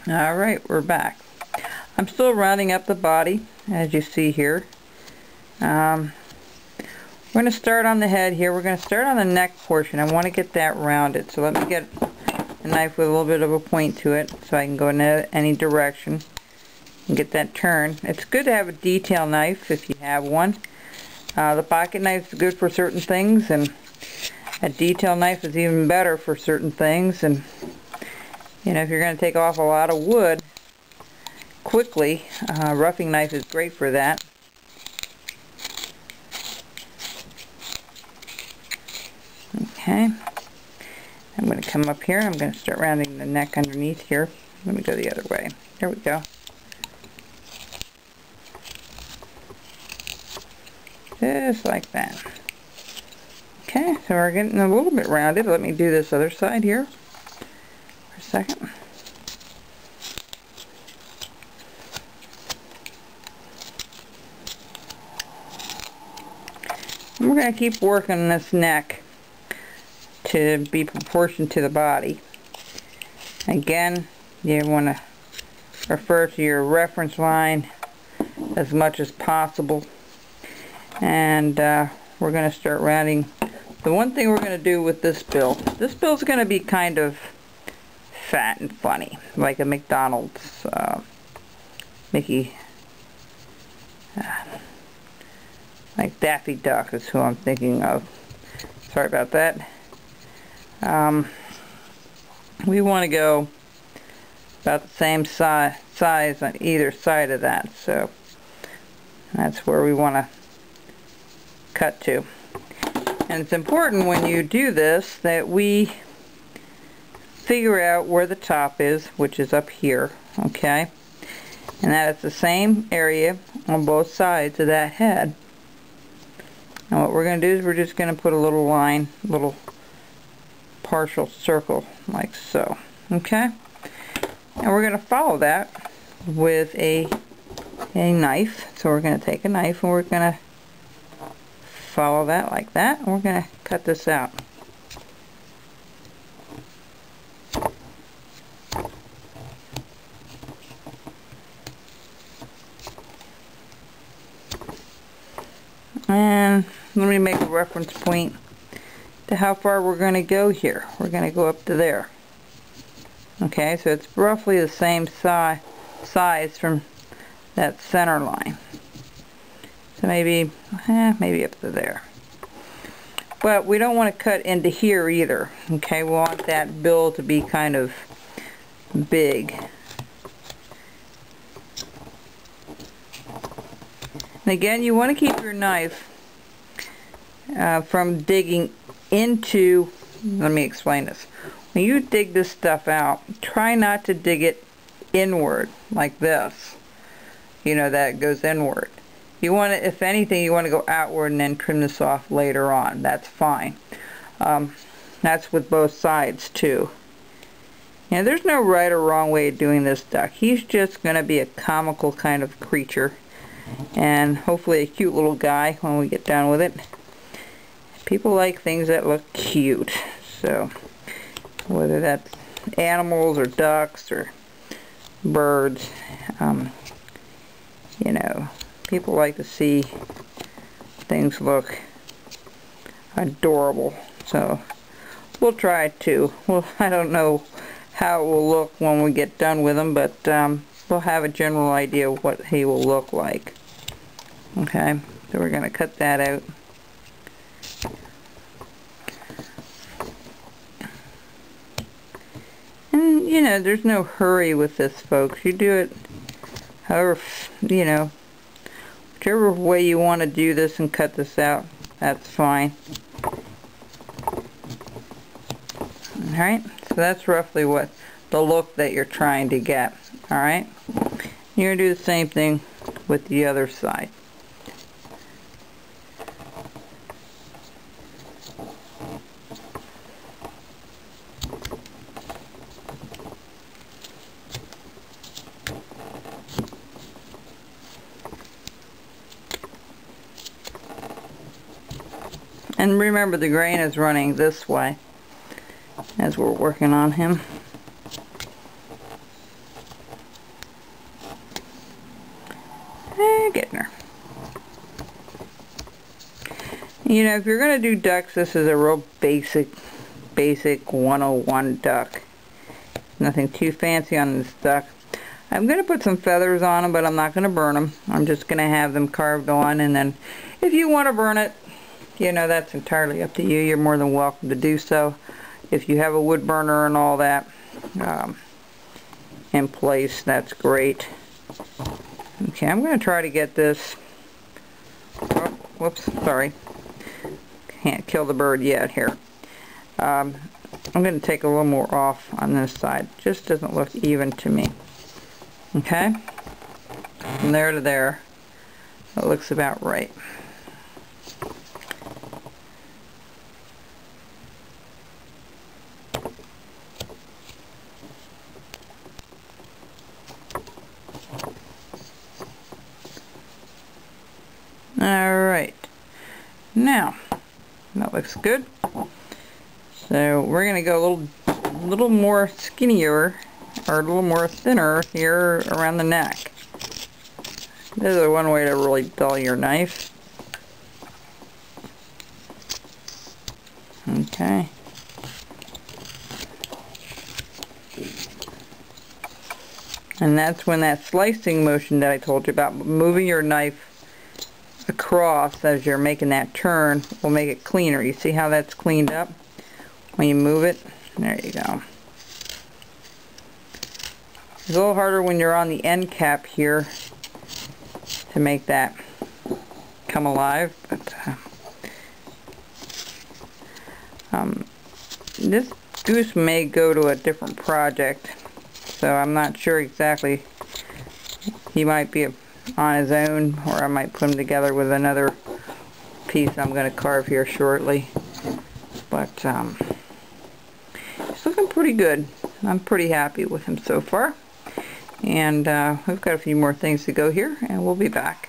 Alright, we're back. I'm still rounding up the body, as you see here. We're going to start on the head here. We're going to start on the neck portion. I want to get that rounded. So let me get a knife with a little bit of a point to it so I can go in any direction and get that turn. It's good to have a detail knife if you have one. The pocket knife is good for certain things, and a detail knife is even better for certain things. And you know, if you're going to take off a lot of wood quickly, roughing knife is great for that. Okay, I'm going to come up here. I'm going to start rounding the neck underneath here. Let me go the other way. There we go. Just like that. Okay, so we're getting a little bit rounded. Let me do this other side here for a second. And we're going to keep working this neck to be proportioned to the body. Again, you want to refer to your reference line as much as possible. And we're going to start rounding. The one thing we're going to do with this bill is going to be kind of fat and funny, like a McDonald's Mickey, like Daffy Duck is who I'm thinking of. Sorry about that. We want to go about the same size on either side of that, so that's where we want to cut to. And it's important when you do this that we figure out where the top is, which is up here, okay? And that it's the same area on both sides of that head. And what we're going to do is we're just going to put a little line, little partial circle like so, okay? And we're going to follow that with a knife. So we're going to take a knife and we're going to follow that like that, and we're going to cut this out. And let me make a reference point to how far we're going to go here. We're going to go up to there. Okay, so it's roughly the same size from that center line. So maybe up to there. But we don't want to cut into here either. Okay, we want that bill to be kind of big. And again, you want to keep your knife from digging into, let me explain this. When you dig this stuff out, try not to dig it inward like this. You know, that goes inward. You want to, if anything, you want to go outward and then trim this off later on. That's fine. That's with both sides too. Now, there's no right or wrong way of doing this duck. He's just going to be a comical kind of creature, and hopefully a cute little guy when we get done with it. People like things that look cute, so whether that's animals or ducks or birds, you know, people like to see things look adorable, so we'll try it too. Well, I don't know how it will look when we get done with him, but we'll have a general idea of what he will look like. Okay, so we're going to cut that out. And, you know, there's no hurry with this, folks. You do it however, you know, whichever way you want to do this and cut this out, that's fine. Alright, so that's roughly what the look that you're trying to get. Alright, you're going to do the same thing with the other side. And remember, the grain is running this way as we're working on him. Yeah, getting there. You know, if you're going to do ducks, this is a real basic 101 duck. Nothing too fancy on this duck. I'm going to put some feathers on them, but I'm not going to burn them. I'm just going to have them carved on, and then if you want to burn it, you know, that's entirely up to you. You're more than welcome to do so. If you have a wood burner and all that in place, that's great. Okay, I'm going to try to get this. Oh, whoops, sorry. Can't kill the bird yet here. I'm going to take a little more off on this side. Just doesn't look even to me. Okay? From there to there. That looks about right. Alright. Now, that looks good. So we're going to go a little more skinnier, or a little more thinner here around the neck. This is one way to really dull your knife. Okay. And that's when that slicing motion that I told you about, moving your knife across as you're making that turn, will make it cleaner. You see how that's cleaned up? When you move it, there you go. It's a little harder when you're on the end cap here to make that come alive, but this goose may go to a different project, so I'm not sure exactly. He might be on his own, or I might put him together with another piece I'm going to carve here shortly. But he's looking pretty good. I'm pretty happy with him so far. And we've got a few more things to go here, and we'll be back.